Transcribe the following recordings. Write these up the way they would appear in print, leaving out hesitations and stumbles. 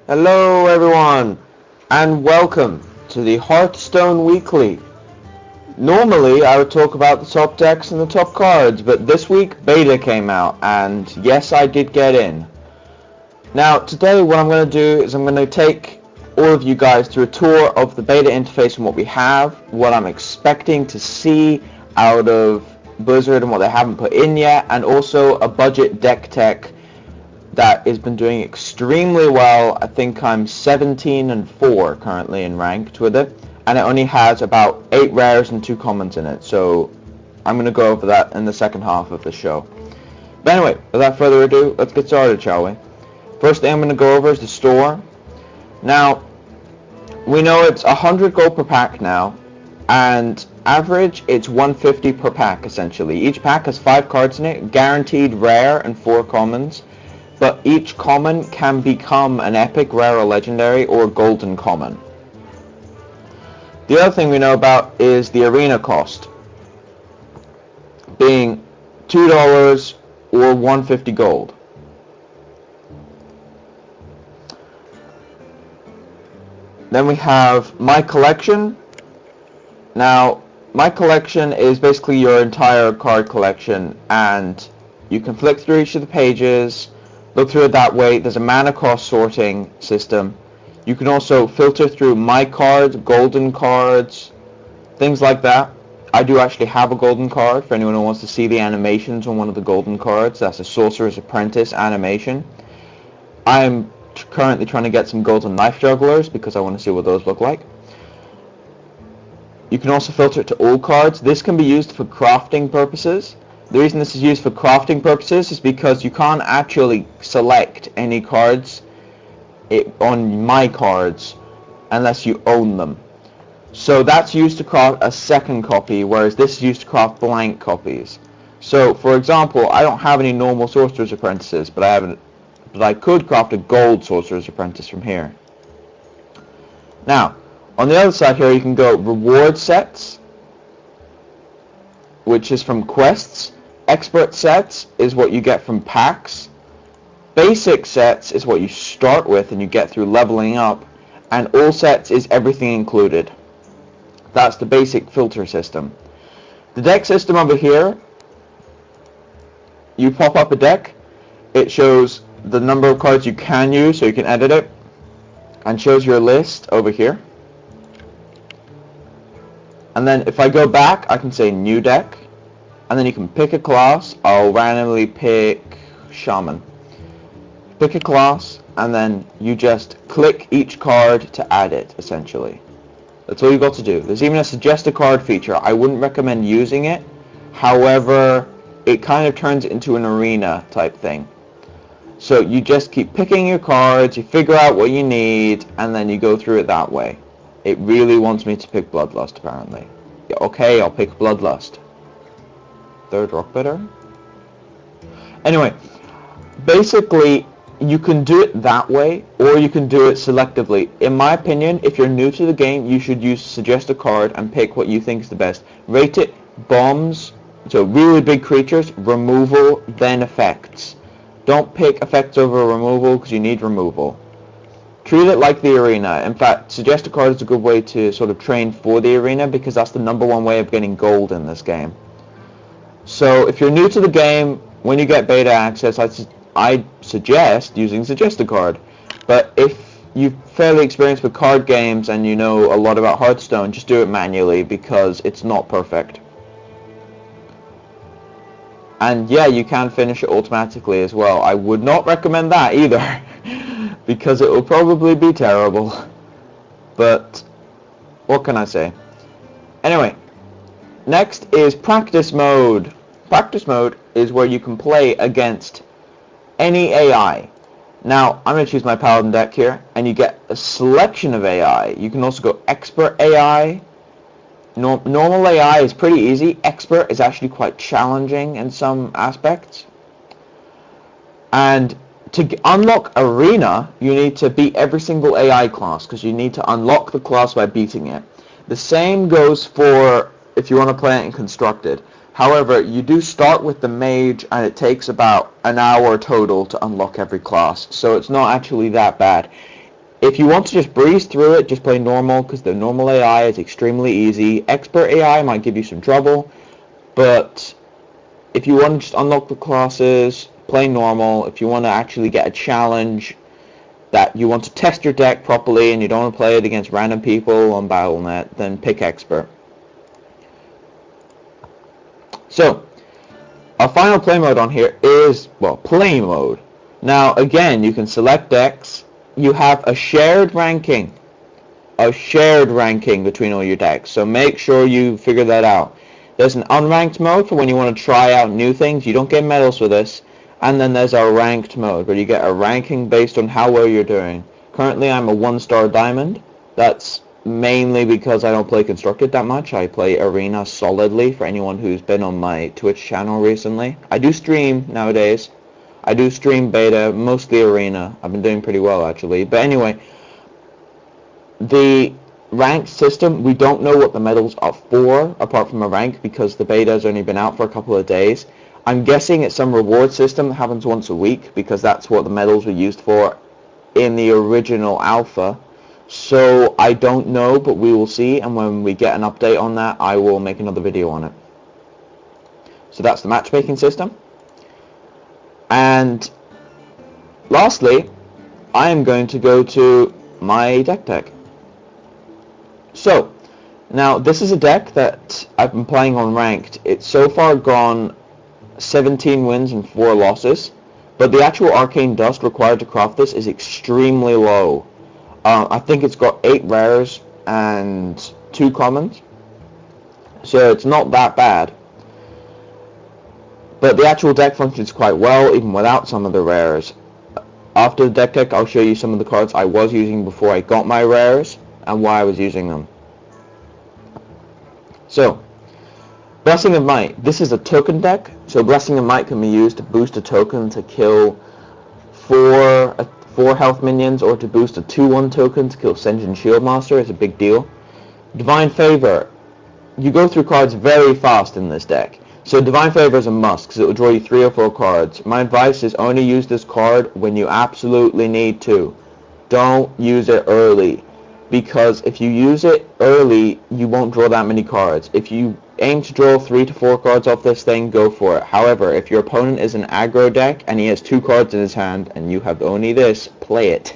Hello everyone, and welcome to the HearthStone Weekly. Normally I would talk about the top decks and the top cards, but this week beta came out, and yes, I did get in. Now today what I'm going to do is I'm going to take all of you guys through a tour of the beta interface and what we have, what I'm expecting to see out of Blizzard and what they haven't put in yet, and also a budget deck tech that has been doing extremely well. I think I'm 17-4 currently in ranked with it, and it only has about 8 rares and 2 commons in it, so I'm going to go over that in the second half of the show. But anyway, without further ado, let's get started, shall we? First thing I'm going to go over is the store. Now, we know it's 100 gold per pack now, and average it's 150 per pack essentially. Each pack has 5 cards in it, guaranteed rare and 4 commons. But each common can become an epic, rare, or legendary, or golden common. The other thing we know about is the arena cost, being $2 or 150 gold. Then we have My Collection. Now, My Collection is basically your entire card collection, and you can flick through each of the pages, look through it that way. There's a mana cost sorting system. You can also filter through my cards, golden cards, things like that. I do actually have a golden card for anyone who wants to see the animations on one of the golden cards. That's a Sorcerer's Apprentice animation. I'm currently trying to get some golden knife jugglers because I want to see what those look like. You can also filter it to all cards. This can be used for crafting purposes. The reason this is used for crafting purposes is because you can't actually select any cards on my cards unless you own them. So that's used to craft a second copy, whereas this is used to craft blank copies. So, for example, I don't have any normal Sorcerer's Apprentices, but I could craft a gold Sorcerer's Apprentice from here. Now, on the other side here, you can go reward sets, which is from quests. Expert sets is what you get from packs. Basic sets is what you start with and you get through leveling up. And all sets is everything included. That's the basic filter system. The deck system over here, you pop up a deck. It shows the number of cards you can use, so you can edit it. And shows your list over here. And then if I go back, I can say new deck. And then you can pick a class. I'll randomly pick Shaman. Pick a class, and then you just click each card to add it, essentially. That's all you've got to do. There's even a suggest a card feature. I wouldn't recommend using it. However, it kind of turns it into an arena type thing. So you just keep picking your cards, you figure out what you need, and then you go through it that way. It really wants me to pick Bloodlust, apparently. Yeah, okay, I'll pick Bloodlust. Third rock bitter. Anyway, basically you can do it that way, or you can do it selectively. In my opinion, if you're new to the game, you should use suggest a card and pick what you think is the best. Rate it bombs, so really big creatures, removal, then effects. Don't pick effects over removal because you need removal. Treat it like the arena. In fact, suggest a card is a good way to sort of train for the arena because that's the #1 way of getting gold in this game. So if you're new to the game, when you get beta access, I suggest using suggest a card. But if you're fairly experienced with card games and you know a lot about Hearthstone, just do it manually because it's not perfect. And yeah, you can finish it automatically as well. I would not recommend that either because it will probably be terrible. But what can I say? Anyway, next is practice mode. Practice mode is where you can play against any AI. Now, I'm going to choose my Paladin deck here, and you get a selection of AI. You can also go Expert AI. Normal AI is pretty easy. Expert is actually quite challenging in some aspects. And to unlock Arena, you need to beat every single AI class, because you need to unlock the class by beating it. The same goes for if you want to play it in Constructed. However, you do start with the mage, and it takes about an hour total to unlock every class, so it's not actually that bad. If you want to just breeze through it, just play normal, because the normal AI is extremely easy. Expert AI might give you some trouble, but if you want to just unlock the classes, play normal. If you want to actually get a challenge that you want to test your deck properly and you don't want to play it against random people on Battle.net, then pick Expert. So, our final play mode on here is, well, play mode. Now, again, you can select decks. You have a shared ranking between all your decks. So make sure you figure that out. There's an unranked mode for when you want to try out new things. You don't get medals for this. And then there's a ranked mode where you get a ranking based on how well you're doing. Currently, I'm a 1-star diamond. That's mainly because I don't play Constructed that much. I play Arena solidly, for anyone who's been on my Twitch channel recently. I do stream nowadays. I do stream beta, mostly Arena. I've been doing pretty well, actually. But anyway, the ranked system, we don't know what the medals are for, apart from a rank, because the beta has only been out for a couple of days. I'm guessing it's some reward system that happens once a week, because that's what the medals were used for in the original alpha. So I don't know, but we will see, and when we get an update on that, I will make another video on it. So that's the matchmaking system. And lastly, I am going to go to my deck. So, now this is a deck that I've been playing on ranked. It's so far gone 17 wins and 4 losses, but the actual arcane dust required to craft this is extremely low. I think it's got 8 rares and 2 commons, so it's not that bad. But the actual deck functions quite well, even without some of the rares. After the deck, I'll show you some of the cards I was using before I got my rares, and why I was using them. So, Blessing of Might. This is a token deck, so Blessing of Might can be used to boost a token to kill 4 health minions, or to boost a 2/1 token to kill Senjin Shieldmaster. It's a big deal. Divine Favor. You go through cards very fast in this deck. So Divine Favor is a must, because it will draw you 3 or 4 cards. My advice is only use this card when you absolutely need to. Don't use it early, because if you use it early, you won't draw that many cards. If you aim to draw 3 to 4 cards off this thing, go for it. However, if your opponent is an aggro deck and he has 2 cards in his hand and you have only this, play it.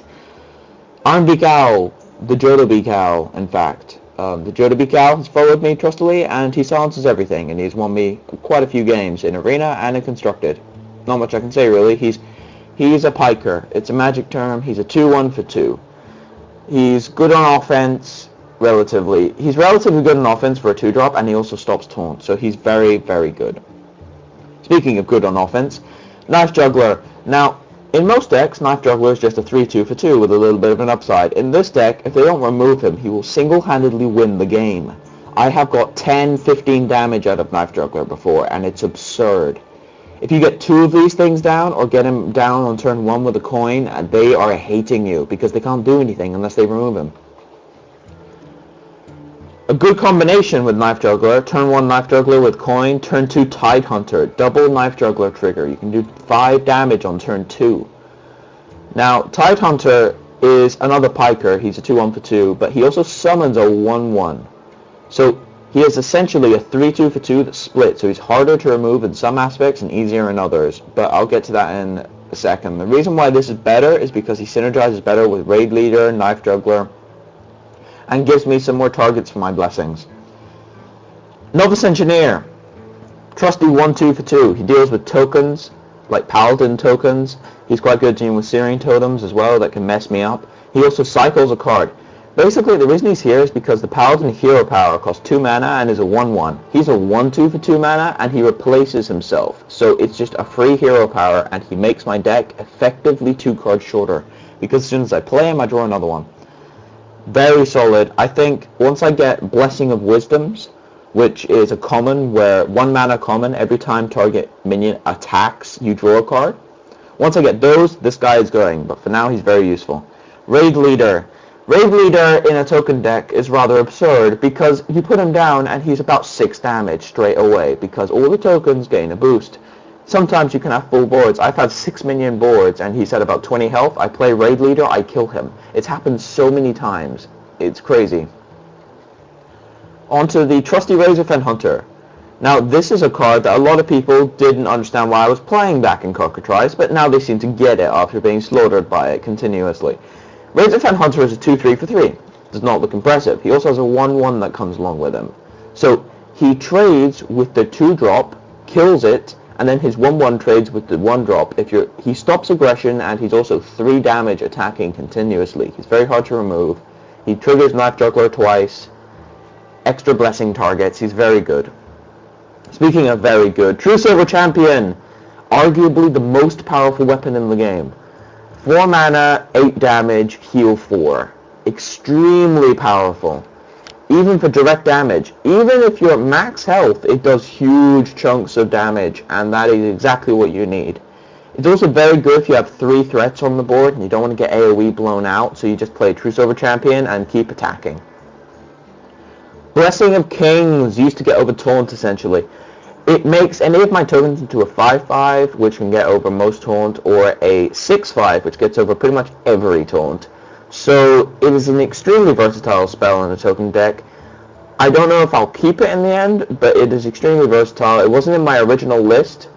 Armed Beacow, the Jotto Beacow, in fact. The Jotto Beacow has followed me trustily, and he silences everything, and he's won me quite a few games in Arena and in Constructed. Not much I can say, really. He's a piker. It's a magic term. He's a 2/1 for 2. He's good on offense, relatively. He's relatively good on offense for a 2-drop, and he also stops taunt, so he's very, very good. Speaking of good on offense, Knife Juggler. Now, in most decks, Knife Juggler is just a 3/2 for 2 with a little bit of an upside. In this deck, if they don't remove him, he will single-handedly win the game. I have got 10-15 damage out of Knife Juggler before, and it's absurd. If you get 2 of these things down, or get him down on turn 1 with a coin, they are hating you, because they can't do anything unless they remove him. A good combination with Knife Juggler, turn 1 Knife Juggler with coin, turn 2 Tidehunter, double Knife Juggler trigger. You can do 5 damage on turn 2. Now, Tidehunter is another piker. He's a 2/1 for 2, but he also summons a 1/1. So he is essentially a 3/2 for 2 that's split, so he's harder to remove in some aspects and easier in others, but I'll get to that in a second. The reason why this is better is because he synergizes better with Raid Leader, Knife Juggler, and gives me some more targets for my blessings. Novice Engineer. Trusty 1/2 for 2. He deals with tokens, like Paladin tokens. He's quite good dealing with Searing Totems as well, that can mess me up. He also cycles a card. Basically, the reason he's here is because the Paladin hero power costs 2 mana and is a 1/1. He's a 1/2 for 2 mana, and he replaces himself. So it's just a free hero power, and he makes my deck effectively 2 cards shorter, because as soon as I play him, I draw another one. Very solid. I think once I get Blessing of Wisdoms, which is a common where 1 mana common, every time target minion attacks, you draw a card. Once I get those, this guy is going, but for now he's very useful. Raid Leader. Raid Leader in a token deck is rather absurd, because you put him down and he's about 6 damage straight away, because all the tokens gain a boost. Sometimes you can have full boards. I've had 6 minion boards and he's at about 20 health. I play Raid Leader, I kill him. It's happened so many times. It's crazy. Onto the trusty Razorfen Hunter. Now this is a card that a lot of people didn't understand why I was playing back in Cockatrice, but now they seem to get it after being slaughtered by it continuously. Razorfen Hunter is a 2-3 for 3. Does not look impressive. He also has a 1-1 that comes along with him. So he trades with the 2-drop, kills it, and then his 1-1 trades with the 1-drop. He stops aggression, and he's also 3 damage attacking continuously. He's very hard to remove. He triggers Knife Juggler twice. Extra blessing targets. He's very good. Speaking of very good, True Silver Champion. Arguably the most powerful weapon in the game. 4 mana, 8 damage, heal 4. Extremely powerful. Even for direct damage, even if you're at max health, it does huge chunks of damage, and that is exactly what you need. It's also very good if you have 3 threats on the board and you don't want to get AoE blown out, so you just play True Silver Champion and keep attacking. Blessing of Kings used to get over taunt essentially. It makes any of my tokens into a 5-5, which can get over most taunt, or a 6-5, which gets over pretty much every taunt. So it is an extremely versatile spell in a token deck. I don't know if I'll keep it in the end, but it is extremely versatile. It wasn't in my original list,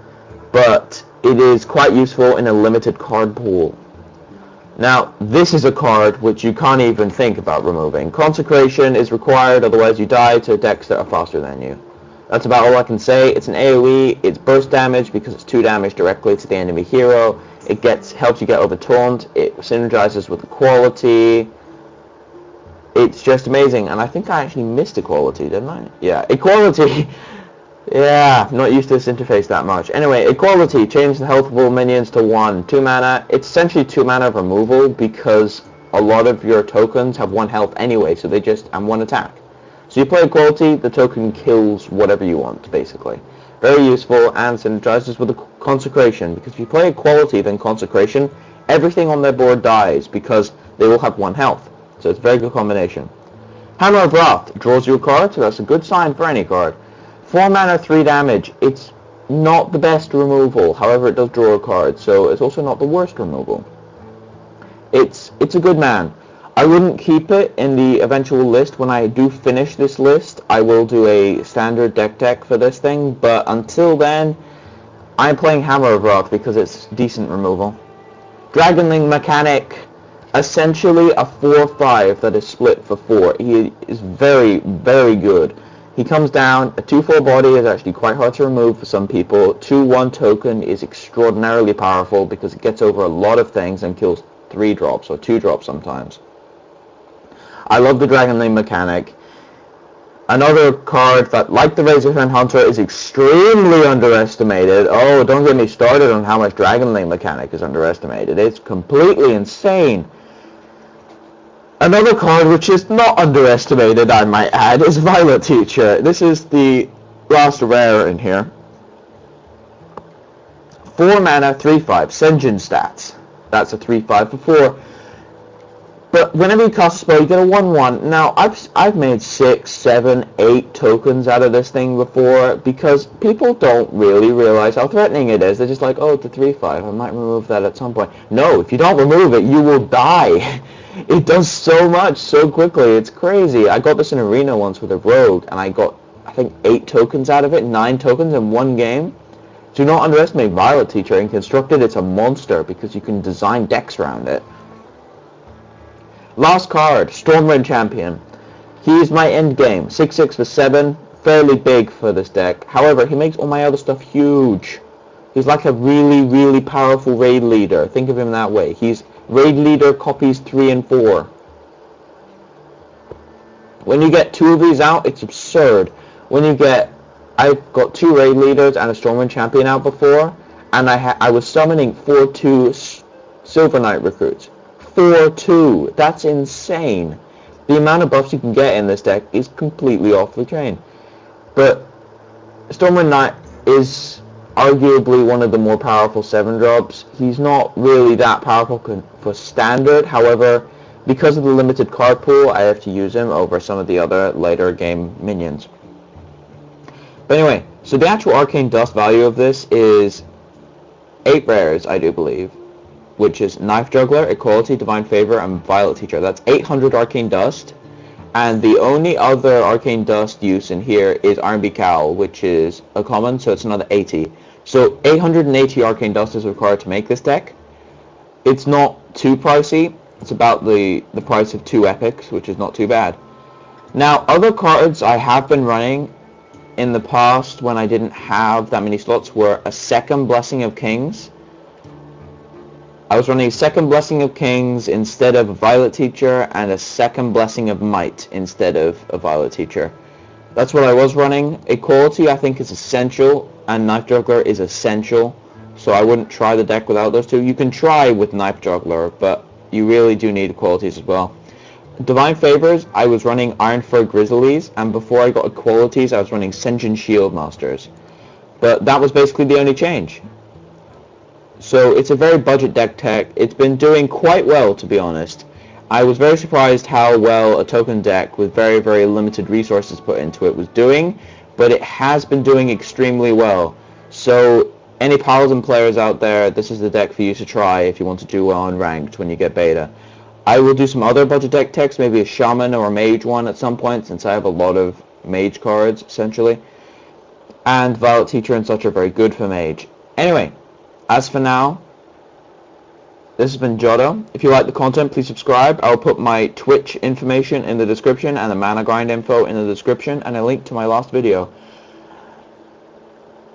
but it is quite useful in a limited card pool. Now, this is a card which you can't even think about removing. Consecration is required, otherwise you die to decks that are faster than you. That's about all I can say. It's an AoE, it's burst damage because it's 2 damage directly to the enemy hero. It helps you get over taunt. It synergizes with equality. It's just amazing. And I think I actually missed equality, didn't I? Yeah, equality. Yeah, I'm not used to this interface that much. Anyway, equality. Change the health of all minions to 1. 2 mana. It's essentially 2 mana of removal because a lot of your tokens have 1 health anyway, so they just and 1 attack. So you play equality, the token kills whatever you want, basically. Very useful, and synergizes with the consecration, because if you play equality then consecration, everything on their board dies because they will have 1 health. So it's a very good combination. Hammer of Wrath draws you a card, so that's a good sign for any card. 4 mana, 3 damage. It's not the best removal, however it does draw a card, so it's also not the worst removal. It's a good man. I wouldn't keep it in the eventual list. When I do finish this list, I will do a standard deck for this thing, but until then, I'm playing Hammer of Wrath because it's decent removal. Dragonling Mechanic, essentially a 4-5 that is split for 4. He is very, very good. He comes down, a 2-4 body is actually quite hard to remove for some people. 2-1 token is extraordinarily powerful because it gets over a lot of things and kills 3 drops or 2 drops sometimes. I love the Dragonling Mechanic. Another card that, like the Razorfen Hunter, is extremely underestimated. Oh, don't get me started on how much Dragonling Mechanic is underestimated. It's completely insane. Another card which is not underestimated, I might add, is Violet Teacher. This is the last rare in here. 4 mana, 3-5. Senjin stats. That's a 3-5 for 4. But whenever you cast a spell, you get a 1-1. Now, I've made 6, 7, 8 tokens out of this thing before because people don't really realize how threatening it is. They're just like, oh, it's a 3-5. I might remove that at some point. No, if you don't remove it, you will die. It does so much so quickly. It's crazy. I got this in Arena once with a Rogue, and I got, I think, 8 tokens out of it, 9 tokens in one game. Do not underestimate Violet Teacher. In Constructed, it's a monster because you can design decks around it. Last card, Stormwind Champion. He is my end game. 6-6 for 7, fairly big for this deck. However, he makes all my other stuff huge. He's like a really, really powerful raid leader. Think of him that way. He's raid leader copies 3 and 4. When you get 2 of these out, it's absurd. When you get, I've got 2 raid leaders and a Stormwind Champion out before, and I was summoning 4-2 Silver Knight recruits. 4-2. That's insane. The amount of buffs you can get in this deck is completely off the chain. But Stormwind Knight is arguably one of the more powerful 7-drops. He's not really that powerful for standard. However, because of the limited card pool, I have to use him over some of the other later game minions. But anyway, so the actual Arcane Dust value of this is 8 rares, I do believe, which is Knife Juggler, Equality, Divine Favor, and Violet Teacher. That's 800 Arcane Dust, and the only other Arcane Dust use in here is R&B Cowl, which is a common, so it's another 80. So 880 Arcane Dust is required to make this deck. It's not too pricey. It's about the price of 2 epics, which is not too bad. Now, other cards I have been running in the past when I didn't have that many slots were a second Blessing of Kings. I was running a second Blessing of Kings instead of a Violet Teacher, and a second Blessing of Might instead of a Violet Teacher. That's what I was running. Equality I think is essential, and Knife Juggler is essential, so I wouldn't try the deck without those two. You can try with Knife Juggler, but you really do need Equalities as well. Divine Favors, I was running Iron Fur Grizzlies, and before I got Equalities, I was running Senjin Shield Masters. But that was basically the only change. So it's a very budget deck tech. It's been doing quite well, to be honest. I was very surprised how well a token deck with very, very limited resources put into it was doing, but it has been doing extremely well. So any Paladin players out there, this is the deck for you to try if you want to do well in Ranked when you get beta. I will do some other budget deck techs, maybe a Shaman or a Mage one at some point, since I have a lot of Mage cards, essentially. And Violet Teacher and such are very good for Mage. Anyway, as for now, this has been Jotto. If you like the content, please subscribe. I'll put my Twitch information in the description, and the Mana Grind info in the description, and a link to my last video.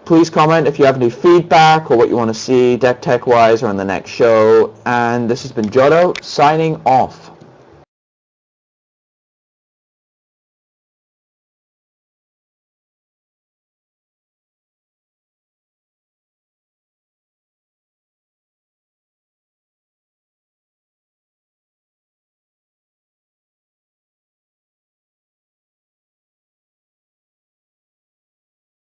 Please comment if you have any feedback or what you want to see deck tech wise or in the next show. And this has been Jotto signing off.